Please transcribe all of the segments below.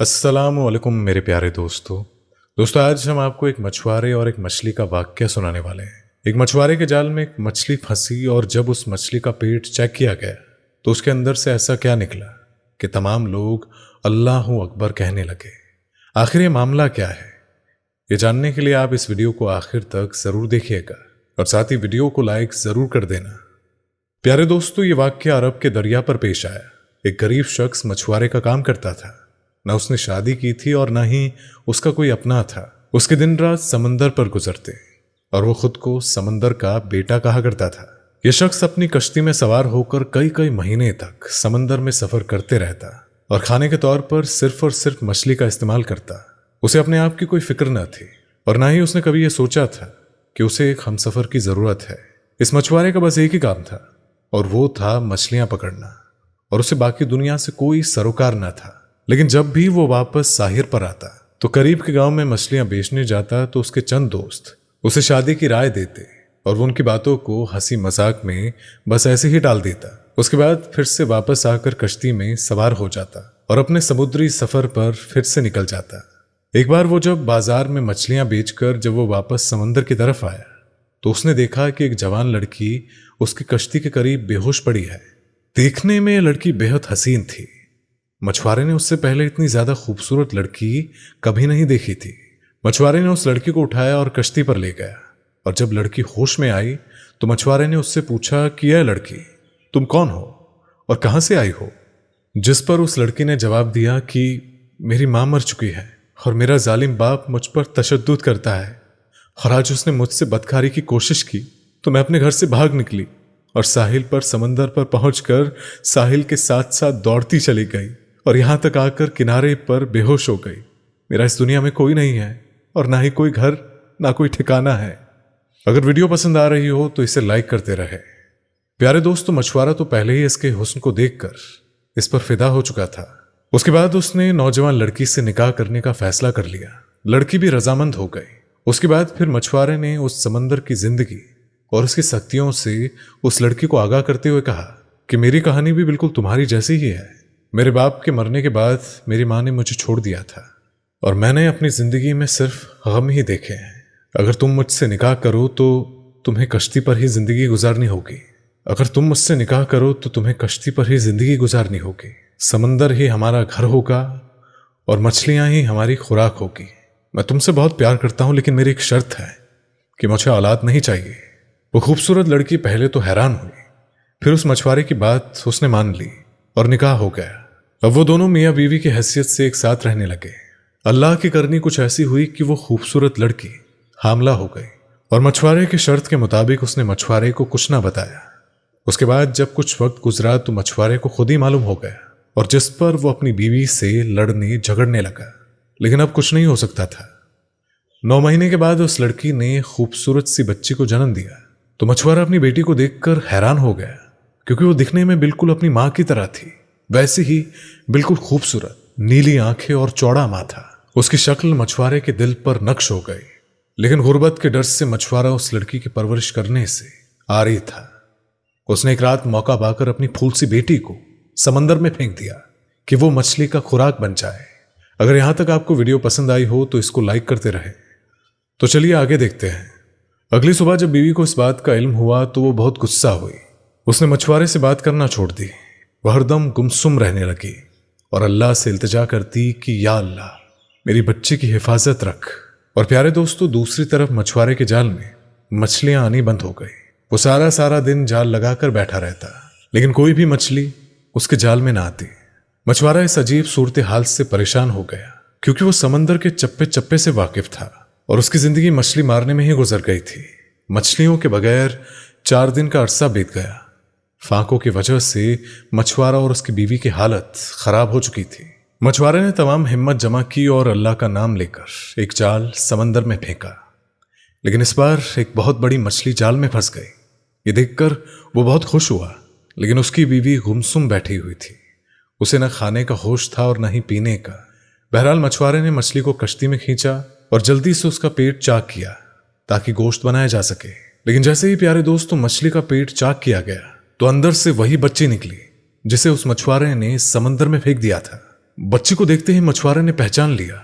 अस्सलामु अलैकुम मेरे प्यारे दोस्तों आज हम आपको एक मछुआरे और एक मछली का वाक्य सुनाने वाले हैं। एक मछुआरे के जाल में एक मछली फंसी और जब उस मछली का पेट चेक किया गया तो उसके अंदर से ऐसा क्या निकला कि तमाम लोग अल्लाहू अकबर कहने लगे। आखिर ये मामला क्या है, ये जानने के लिए आप इस वीडियो को आखिर तक जरूर देखिएगा और साथ ही वीडियो को लाइक जरूर कर देना। प्यारे दोस्तों, ये वाक्य अरब के दरिया पर पेश आया। एक गरीब शख्स मछुआरे का काम करता था। न उसने शादी की थी और न ही उसका कोई अपना था। उसके दिन रात समंदर पर गुजरते और वो खुद को समंदर का बेटा कहा करता था। यह शख्स अपनी कश्ती में सवार होकर कई कई महीने तक समंदर में सफर करते रहता और खाने के तौर पर सिर्फ और सिर्फ मछली का इस्तेमाल करता। उसे अपने आप की कोई फिक्र न थी और ना ही उसने कभी यह सोचा था कि उसे एक हमसफर की जरूरत है। इस मछुआरे का बस एक ही काम था और वो था मछलियां पकड़ना, और उसे बाकी दुनिया से कोई सरोकार न था। लेकिन जब भी वो वापस साहिर पर आता तो करीब के गांव में मछलियां बेचने जाता तो उसके चंद दोस्त उसे शादी की राय देते और वो उनकी बातों को हंसी मजाक में बस ऐसे ही टाल देता। उसके बाद फिर से वापस आकर कश्ती में सवार हो जाता और अपने समुद्री सफर पर फिर से निकल जाता। एक बार वो जब बाजार में मछलियां बेचकर जब वो वापस समंदर की तरफ आया तो उसने देखा कि एक जवान लड़की उसकी कश्ती के करीब बेहोश पड़ी है। देखने में यह लड़की बेहद हसीन थी। मछुआरे ने उससे पहले इतनी ज्यादा खूबसूरत लड़की कभी नहीं देखी थी। मछुआरे ने उस लड़की को उठाया और कश्ती पर ले गया, और जब लड़की होश में आई तो मछुआरे ने उससे पूछा कि यह लड़की, तुम कौन हो और कहां से आई हो? जिस पर उस लड़की ने जवाब दिया कि मेरी मां मर चुकी है और मेरा जालिम बाप मुझ पर तशद्दुद करता है, और आज उसने मुझसे बदकारी की कोशिश की तो मैं अपने घर से भाग निकली और साहिल पर समंदर पर पहुंचकर साहिल के साथ साथ दौड़ती चली गई और यहां तक आकर किनारे पर बेहोश हो गई। मेरा इस दुनिया में कोई नहीं है और ना ही कोई घर, ना कोई ठिकाना है। अगर वीडियो पसंद आ रही हो तो इसे लाइक करते रहे। प्यारे दोस्तों, मछुआरा तो पहले ही इसके हुस्न को देखकर इस पर फिदा हो चुका था। उसके बाद उसने नौजवान लड़की से निकाह करने का फैसला कर लिया। लड़की भी रजामंद हो गई। उसके बाद फिर मछुआरे ने उस समंदर की जिंदगी और उसकी शक्तियों से उस लड़की को आगाह करते हुए कहा कि मेरी कहानी भी बिल्कुल तुम्हारी जैसी ही है। मेरे बाप के मरने के बाद मेरी माँ ने मुझे छोड़ दिया था और मैंने अपनी जिंदगी में सिर्फ गम ही देखे हैं। अगर तुम मुझसे निकाह करो तो तुम्हें कश्ती पर ही जिंदगी गुजारनी होगी। अगर तुम मुझसे निकाह करो तो तुम्हें कश्ती पर ही जिंदगी गुजारनी होगी। समंदर ही हमारा घर होगा और मछलियां ही हमारी खुराक होगी। मैं तुमसे बहुत प्यार करता हूं, लेकिन मेरी एक शर्त है कि मुझे औलाद नहीं चाहिए। वो खूबसूरत लड़की पहले तो हैरान हुई, फिर उस मछुआरे की बात उसने मान ली और निकाह हो गया। अब वो दोनों मियाँ बीवी की हैसियत से एक साथ रहने लगे। अल्लाह की करनी कुछ ऐसी हुई कि वो खूबसूरत लड़की हामला हो गई और मछुआरे की शर्त के मुताबिक उसने मछुआरे को कुछ ना बताया। उसके बाद जब कुछ वक्त गुजरा तो मछुआरे को खुद ही मालूम हो गया और जिस पर वो अपनी बीवी से लड़ने झगड़ने लगा। लेकिन अब कुछ नहीं हो सकता था। 9 महीने के बाद उस लड़की ने खूबसूरत सी बच्ची को जन्म दिया तो मछुआरा अपनी बेटी को देखकर हैरान हो गया, क्योंकि वो दिखने में बिल्कुल अपनी मां की तरह थी। वैसे ही बिल्कुल खूबसूरत, नीली आंखें और चौड़ा माथा। उसकी शक्ल मछुआरे के दिल पर नक्श हो गई। लेकिन गुर्बत के डर से मछुआरा उस लड़की की परवरिश करने से आरी था। उसने एक रात मौका पाकर अपनी फूल सी बेटी को समंदर में फेंक दिया कि वो मछली का खुराक बन जाए। अगर यहां तक आपको वीडियो पसंद आई हो तो इसको लाइक करते रहे। तो चलिए आगे देखते हैं। अगली सुबह जब बीवी को इस बात का इल्म हुआ तो वो बहुत गुस्सा हुई। उसने मछुआरे से बात करना छोड़ दी। वह हरदम गुमसुम रहने लगी और अल्लाह से इल्तिजा करती कि या अल्लाह, मेरी बच्ची की हिफाजत रख। और प्यारे दोस्तों, दूसरी तरफ मछुआरे के जाल में मछलियां आनी बंद हो गई। वो सारा सारा दिन जाल लगाकर बैठा रहता, लेकिन कोई भी मछली उसके जाल में ना आती। मछुआरा इस अजीब सूरत हाल से परेशान हो गया, क्योंकि वो समंदर के चप्पे चप्पे से वाकिफ था और उसकी जिंदगी मछली मारने में ही गुजर गई थी। मछलियों के बगैर 4 दिन का अरसा बीत गया। फाकों की वजह से मछुआरा और उसकी बीवी की हालत खराब हो चुकी थी। मछुआरे ने तमाम हिम्मत जमा की और अल्लाह का नाम लेकर एक जाल समंदर में फेंका। लेकिन इस बार एक बहुत बड़ी मछली जाल में फंस गई। ये देखकर वो बहुत खुश हुआ, लेकिन उसकी बीवी गुमसुम बैठी हुई थी। उसे न खाने का होश था और न ही पीने का। बहरहाल मछुआरे ने मछली को कश्ती में खींचा और जल्दी से उसका पेट चाक किया ताकि गोश्त बनाया जा सके। लेकिन जैसे ही प्यारे दोस्तों मछली का पेट चाक किया गया तो अंदर से वही बच्ची निकली जिसे उस मछुआरे ने समंदर में फेंक दिया था। बच्ची को देखते ही मछुआरे ने पहचान लिया।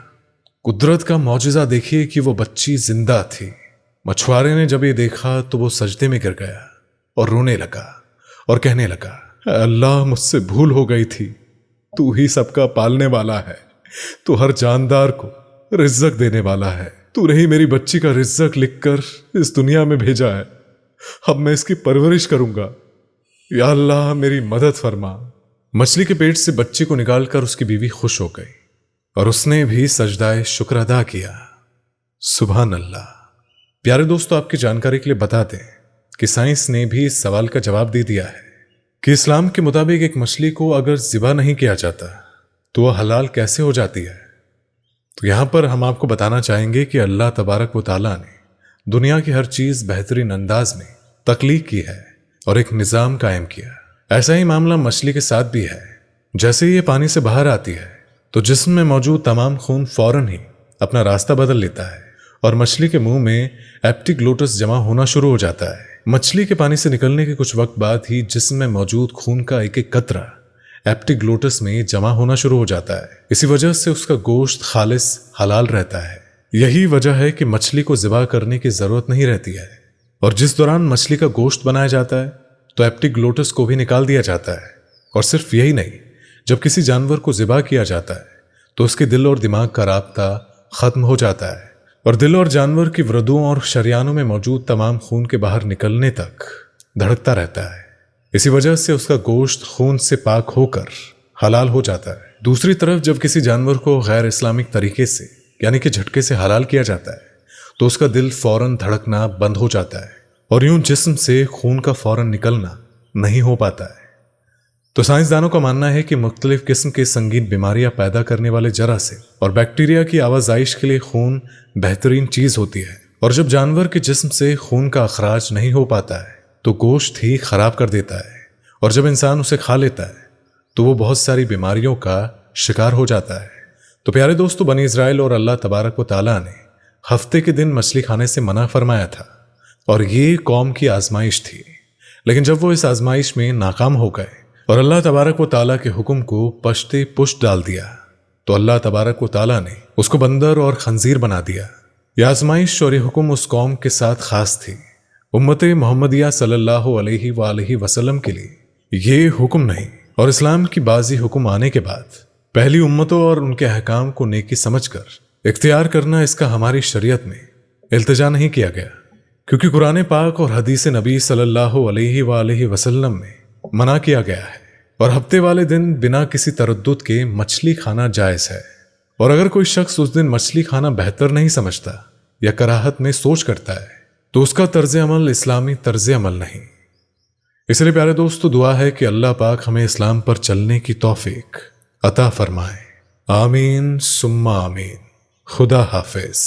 कुदरत का मौजज़ा देखिए कि वो बच्ची जिंदा थी। मछुआरे ने जब ये देखा तो वो सजदे में गिर गया और रोने लगा और कहने लगा, अल्लाह मुझसे भूल हो गई थी, तू ही सबका पालने वाला है, तू हर जानदार को रिज़्क़ देने वाला है, तूने ही मेरी बच्ची का रिज़्क़ लिखकर इस दुनिया में भेजा है, अब मैं इसकी परवरिश करूंगा, या अल्लाह मेरी मदद फरमा। मछली के पेट से बच्ची को निकालकर उसकी बीवी खुश हो गई और उसने भी सजदाए शुक्र अदा किया। सुभान अल्लाह। प्यारे दोस्तों, आपकी जानकारी के लिए बता दें कि साइंस ने भी इस सवाल का जवाब दे दिया है कि इस्लाम के मुताबिक एक मछली को अगर ज़िबा नहीं किया जाता तो वह हलाल कैसे हो जाती है। तो यहां पर हम आपको बताना चाहेंगे कि अल्लाह तबारक व तआला ने दुनिया की हर चीज़ बेहतरीन अंदाज में तख्लीक की है और एक निज़ाम कायम किया। ऐसा ही मामला मछली के साथ भी है। जैसे ही ये पानी से बाहर आती है तो जिस्म में मौजूद तमाम खून फौरन ही अपना रास्ता बदल लेता है और मछली के मुंह में एपिग्लोटिस जमा होना शुरू हो जाता है। मछली के पानी से निकलने के कुछ वक्त बाद ही जिस्म में मौजूद खून का एक एक कतरा एपिग्लोटिस में जमा होना शुरू हो जाता है। इसी वजह से उसका गोश्त खालिस हलाल रहता है। यही वजह है कि मछली को ज़िबा करने की ज़रूरत नहीं रहती है और जिस दौरान मछली का गोश्त बनाया जाता है तो एपिग्लोटिस को भी निकाल दिया जाता है। और सिर्फ यही नहीं, जब किसी जानवर को ज़िबा किया जाता है तो उसके दिल और दिमाग का राब्ता ख़त्म हो जाता है और दिल और जानवर की वृद्धों और शरियानों में मौजूद तमाम खून के बाहर निकलने तक धड़कता रहता है। इसी वजह से उसका गोश्त खून से पाक होकर हलाल हो जाता है। दूसरी तरफ जब किसी जानवर को गैर इस्लामिक तरीके से यानी कि झटके से हलाल किया जाता है तो उसका दिल फौरन धड़कना बंद हो जाता है और यूं जिस्म से खून का फौरन निकलना नहीं हो पाता है। तो साइंसदानों का मानना है कि मुख्तलिफ किस्म के संगीन बीमारियां पैदा करने वाले जरासीम और बैक्टीरिया की आवाजाइश के लिए खून बेहतरीन चीज होती है और जब जानवर के जिस्म से खून का अखराज नहीं हो पाता है तो गोश्त ही खराब कर देता है और जब इंसान उसे खा लेता है तो वो बहुत सारी बीमारियों का शिकार हो जाता है। तो प्यारे दोस्तों, बनी इज़राइल और अल्लाह तबारक व तआला ने हफ्ते के दिन मछली खाने से मना फरमाया था और ये कौम की आजमाइश थी। लेकिन जब वो इस आजमाइश में नाकाम हो गए और अल्लाह तबारक व तआला के हुक्म को पश्ते पुष्ट डाल दिया तो अल्लाह तबारक व तआला ने उसको बंदर और खंजीर बना दिया। यह आजमाइश और ये हुक्म उस कौम के साथ खास थी। उम्मत मोहम्मदिया सल्लल्लाहु अलैहि वसल्लम के लिए ये हुक्म नहीं और इस्लाम की बाजी हुक्म आने के बाद पहली उम्मतों और उनके अहकाम को नेकी समझकर इख्तियार करना, इसका हमारी शरीयत में इल्तिजा नहीं किया गया, क्योंकि कुरान पाक और हदीस नबी सल्लल्लाहु अलैहि वसल्लम में मना किया गया है और हफ्ते वाले दिन बिना किसी तरद्दुद के मछली खाना जायज़ है। और अगर कोई शख्स उस दिन मछली खाना बेहतर नहीं समझता या कराहत में सोच करता है तो उसका तर्ज अमल इस्लामी तर्ज अमल नहीं। इसलिए प्यारे दोस्तों, दुआ है कि अल्लाह पाक हमें इस्लाम पर चलने की तौफीक अता फरमाए। आमीन सुम्मा आमीन। खुदा हाफिज।